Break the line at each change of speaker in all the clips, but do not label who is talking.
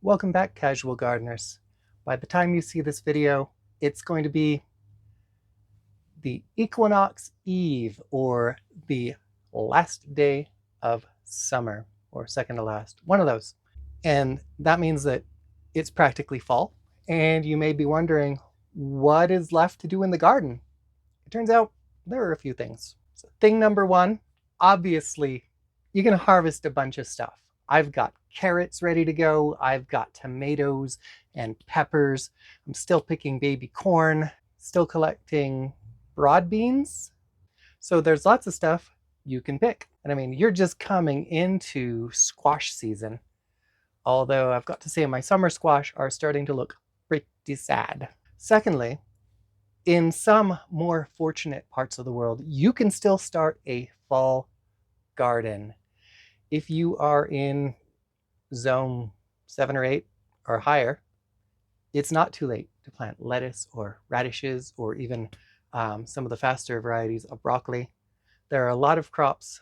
Welcome back, casual gardeners. By the time you see this video, it's going to be the equinox eve, or the last day of summer, or second to last, one of those. And that means that it's practically fall, and you may be wondering, what is left to do in the garden? It turns out there are a few things. So thing number one, obviously, you can harvest a bunch of stuff. I've got carrots ready to go. I've got tomatoes and peppers. I'm still picking baby corn, still collecting broad beans. So there's lots of stuff you can pick. And I mean, you're just coming into squash season. Although I've got to say my summer squash are starting to look pretty sad. Secondly, in some more fortunate parts of the world, you can still start a fall garden. If you are in zone 7 or 8 or higher, it's not too late to plant lettuce or radishes or even some of the faster varieties of broccoli. There are a lot of crops,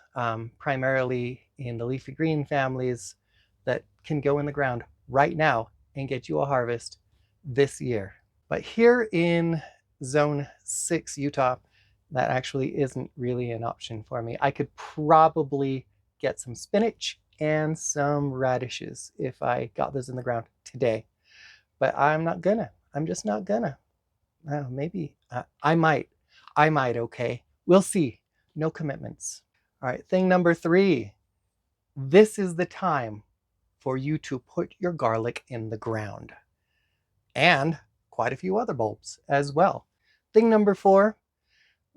primarily in the leafy green families, that can go in the ground right now and get you a harvest this year. But here in zone 6 Utah, that actually isn't really an option for me. I could probably get some spinach and some radishes if I got those in the ground today, but I'm not gonna. I'm just not gonna. Maybe I might. Okay, we'll see. No commitments. All right, thing number 3. This is the time for you to put your garlic in the ground, and quite a few other bulbs as well. Thing number 4,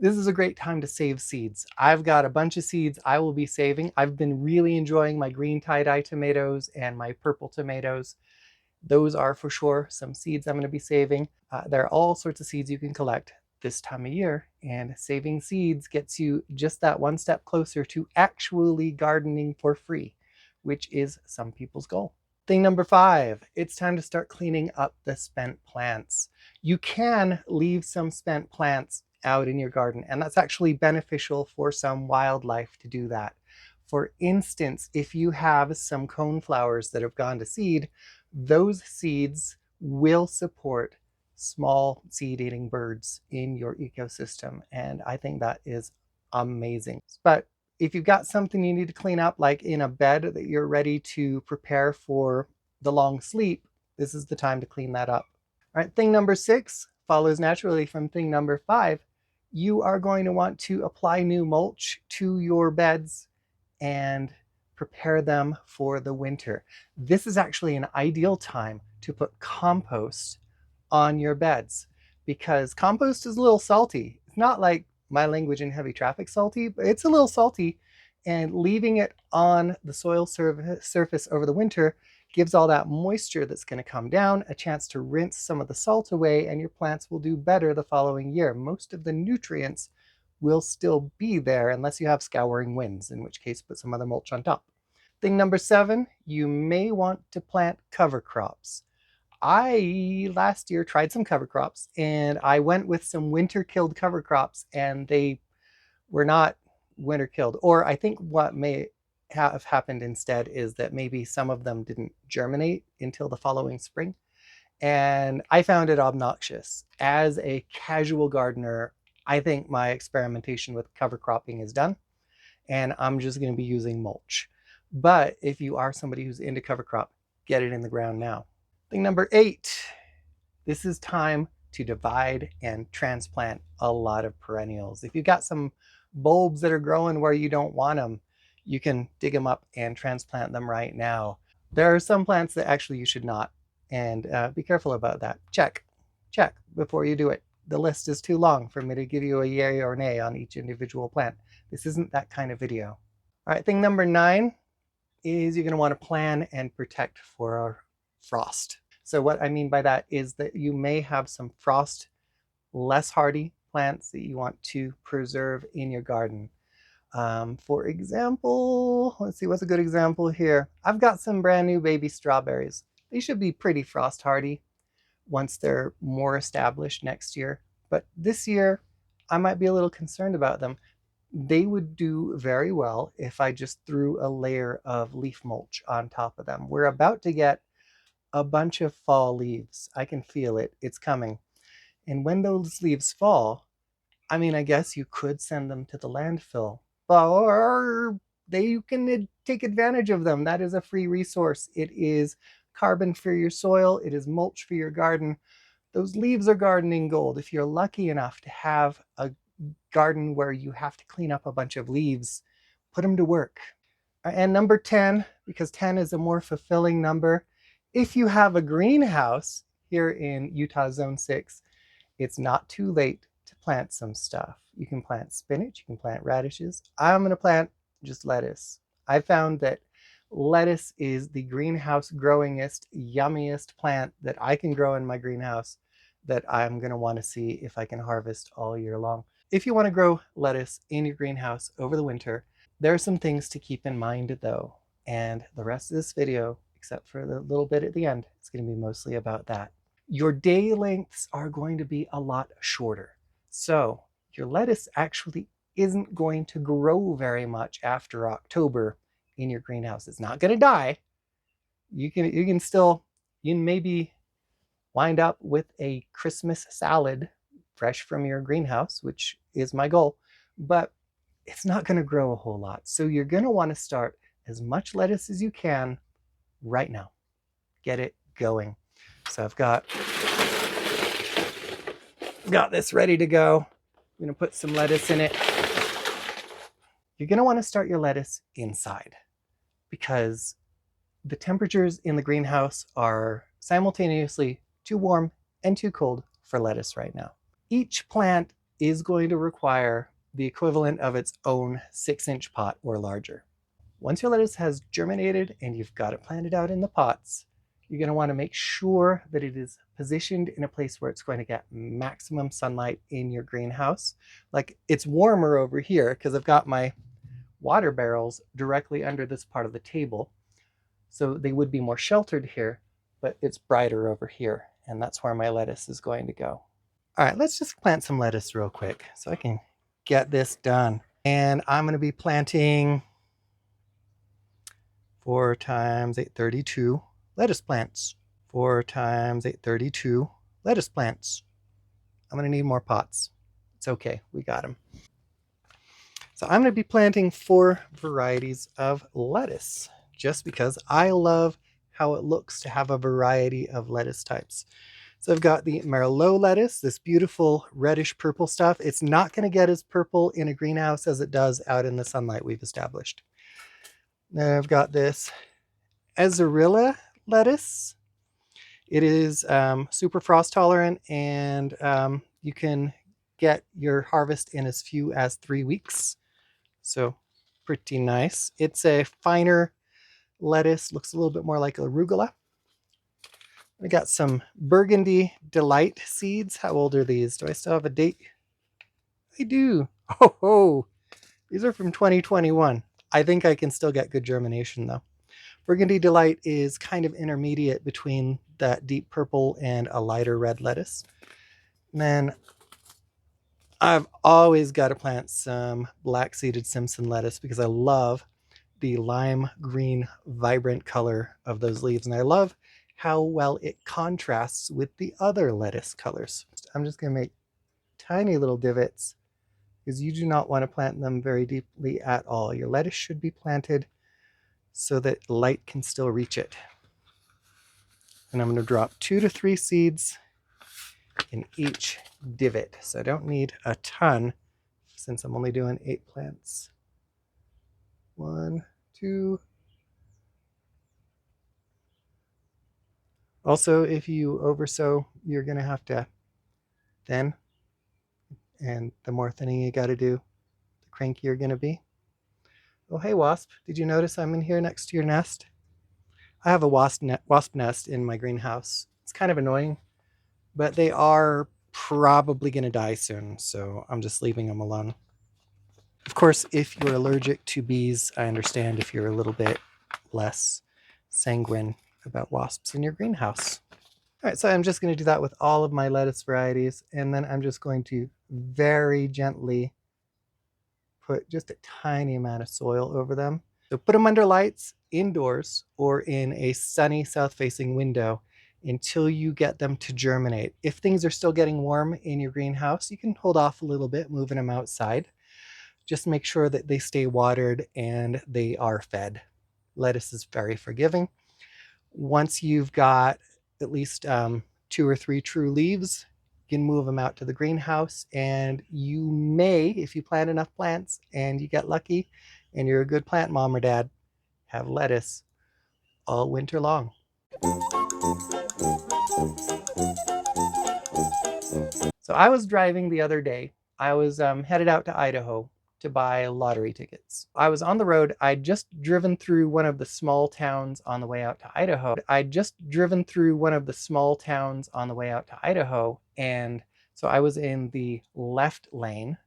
this is a great time to save seeds. I've got a bunch of seeds I will be saving. I've been really enjoying my green tie-dye tomatoes and my purple tomatoes. Those are for sure some seeds I'm going to be saving. There are all sorts of seeds you can collect this time of year, and saving seeds gets you just that one step closer to actually gardening for free, which is some people's goal. Thing number 5, it's time to start cleaning up the spent plants. You can leave some spent plants out in your garden, and that's actually beneficial for some wildlife to do that. For instance, if you have some coneflowers that have gone to seed, those seeds will support small seed-eating birds in your ecosystem, and I think that is amazing. But if you've got something you need to clean up, like in a bed that you're ready to prepare for the long sleep, this is the time to clean that up. All right, thing number 6 follows naturally from thing number 5. You are going to want to apply new mulch to your beds and prepare them for the winter. This is actually an ideal time to put compost on your beds, because compost is a little salty. It's not like my language in heavy traffic salty, but it's a little salty, and leaving it on the soil surface over the winter gives all that moisture that's going to come down a chance to rinse some of the salt away, and your plants will do better the following year. Most of the nutrients will still be there unless you have scouring winds, in which case put some other mulch on top. Thing number 7, you may want to plant cover crops. I last year tried some cover crops, and I went with some winter killed cover crops, and they were not winter killed. Or I think what may have happened instead is that maybe some of them didn't germinate until the following spring. And I found it obnoxious. As a casual gardener, I think my experimentation with cover cropping is done, and I'm just going to be using mulch. But if you are somebody who's into cover crop, get it in the ground now. Thing number 8, this is time to divide and transplant a lot of perennials. If you've got some bulbs that are growing where you don't want them, you can dig them up and transplant them right now. There are some plants that actually you should not, and be careful about that. Check before you do it. The list is too long for me to give you a yay or nay on each individual plant. This isn't that kind of video. All right, thing number 9 is you're going to want to plan and protect for frost. So what I mean by that is that you may have some frost, less hardy plants that you want to preserve in your garden. For example, let's see, what's a good example here? I've got some brand new baby strawberries. They should be pretty frost hardy once they're more established next year. But this year, I might be a little concerned about them. They would do very well if I just threw a layer of leaf mulch on top of them. We're about to get a bunch of fall leaves. I can feel it. It's coming. And when those leaves fall, I mean, I guess you could send them to the landfill, or you can take advantage of them. That is a free resource. It is carbon for your soil. It is mulch for your garden. Those leaves are gardening gold. If you're lucky enough to have a garden where you have to clean up a bunch of leaves, put them to work. And number 10, because 10 is a more fulfilling number, if you have a greenhouse here in Utah Zone 6, it's not too late to plant some stuff. You can plant spinach, you can plant radishes. I'm going to plant just lettuce. I found that lettuce is the greenhouse growingest, yummiest plant that I can grow in my greenhouse that I'm going to want to see if I can harvest all year long. If you want to grow lettuce in your greenhouse over the winter, there are some things to keep in mind though, and the rest of this video, except for the little bit at the end, it's going to be mostly about that. Your day lengths are going to be a lot shorter. So your lettuce actually isn't going to grow very much after October in your greenhouse. It's not going to die. You can maybe wind up with a Christmas salad fresh from your greenhouse, which is my goal, but it's not going to grow a whole lot. So you're going to want to start as much lettuce as you can right now. Get it going. So I've got this ready to go. I'm going to put some lettuce in it. You're going to want to start your lettuce inside because the temperatures in the greenhouse are simultaneously too warm and too cold for lettuce right now. Each plant is going to require the equivalent of its own 6-inch pot or larger. Once your lettuce has germinated and you've got it planted out in the pots, you're going to want to make sure that it is positioned in a place where it's going to get maximum sunlight in your greenhouse. Like it's warmer over here because I've got my water barrels directly under this part of the table. So they would be more sheltered here, but it's brighter over here. And that's where my lettuce is going to go. All right, let's just plant some lettuce real quick so I can get this done. And I'm going to be planting 4 times 832 lettuce plants. 4 times 832 lettuce plants. I'm going to need more pots. It's okay, we got them. So I'm going to be planting 4 varieties of lettuce just because I love how it looks to have a variety of lettuce types. So I've got the Merlot lettuce, this beautiful reddish purple stuff. It's not going to get as purple in a greenhouse as it does out in the sunlight we've established. Then I've got this Azzarilla lettuce. It is super frost tolerant, and you can get your harvest in as few as 3 weeks. So pretty nice. It's a finer lettuce, looks a little bit more like arugula. I got some Burgundy Delight seeds. How old are these? Do I still have a date? I do. Oh, these are from 2021. I think I can still get good germination though. Burgundy Delight is kind of intermediate between that deep purple and a lighter red lettuce. And then I've always got to plant some black-seeded Simpson lettuce because I love the lime green vibrant color of those leaves. And I love how well it contrasts with the other lettuce colors. I'm just going to make tiny little divots because you do not want to plant them very deeply at all. Your lettuce should be planted so that light can still reach it. And I'm going to drop 2 to 3 seeds in each divot. So I don't need a ton since I'm only doing 8 plants. 1, 2. Also, if you oversow, you're going to have to thin. And the more thinning you got to do, the crankier you're going to be. Oh, hey, wasp. Did you notice I'm in here next to your nest? I have a wasp nest in my greenhouse. It's kind of annoying, but they are probably going to die soon, so I'm just leaving them alone. Of course, if you're allergic to bees, I understand if you're a little bit less sanguine about wasps in your greenhouse. All right, so I'm just going to do that with all of my lettuce varieties, and then I'm just going to very gently put just a tiny amount of soil over them. So put them under lights indoors or in a sunny south-facing window until you get them to germinate. If things are still getting warm in your greenhouse, you can hold off a little bit, moving them outside. Just make sure that they stay watered and they are fed. Lettuce is very forgiving. Once you've got at least 2 or 3 true leaves, you can move them out to the greenhouse, and you may, if you plant enough plants and you get lucky and you're a good plant mom or dad, have lettuce all winter long. So I was driving the other day. I was headed out to Idaho to buy lottery tickets. I was on the road. I'd just driven through one of the small towns on the way out to Idaho. And so I was in the left lane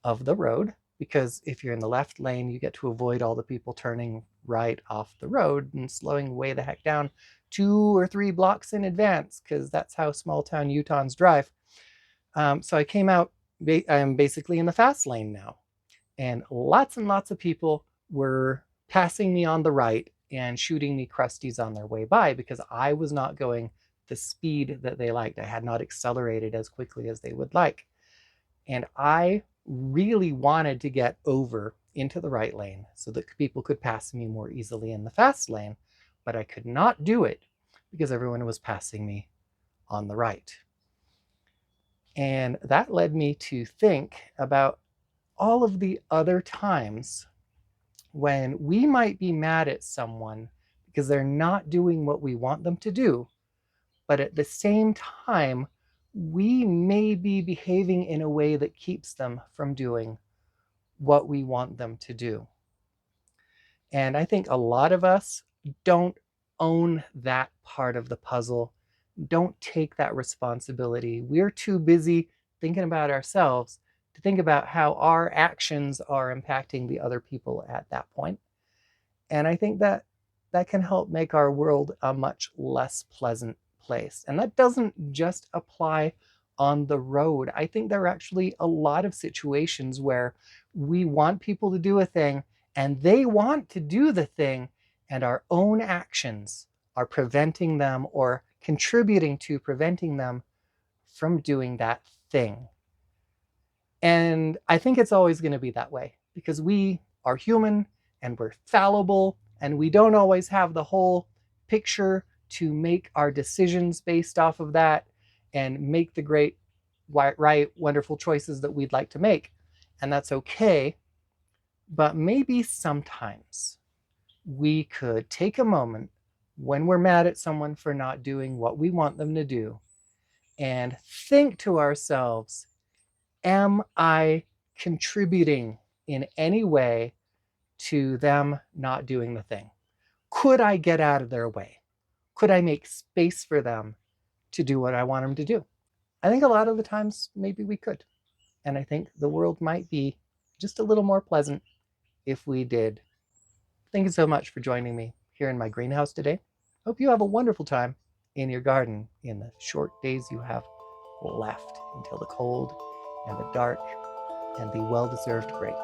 of the road, because if you're in the left lane, you get to avoid all the people turning right off the road and slowing way the heck down 2 or 3 blocks in advance, because that's how small town Utahns drive. So I came out, I'm basically in the fast lane now. And lots of people were passing me on the right and shooting me crusties on their way by, because I was not going the speed that they liked. I had not accelerated as quickly as they would like. And I really wanted to get over into the right lane so that people could pass me more easily in the fast lane, but I could not do it because everyone was passing me on the right. And that led me to think about all of the other times when we might be mad at someone because they're not doing what we want them to do, but at the same time, we may be behaving in a way that keeps them from doing what we want them to do. And I think a lot of us don't own that part of the puzzle, don't take that responsibility. We're too busy thinking about ourselves to think about how our actions are impacting the other people at that point. And I think that that can help make our world a much less pleasant place. And that doesn't just apply on the road. I think there are actually a lot of situations where we want people to do a thing and they want to do the thing, and our own actions are preventing them or contributing to preventing them from doing that thing. And I think it's always going to be that way because we are human and we're fallible, and we don't always have the whole picture to make our decisions based off of that and make the great, right, wonderful choices that we'd like to make. And that's okay. But maybe sometimes we could take a moment when we're mad at someone for not doing what we want them to do and think to ourselves, am I contributing in any way to them not doing the thing? Could I get out of their way? Could I make space for them to do what I want them to do? I think a lot of the times maybe we could. And I think the world might be just a little more pleasant if we did. Thank you so much for joining me here in my greenhouse today. Hope you have a wonderful time in your garden in the short days you have left until the cold and the dark and the well-deserved break.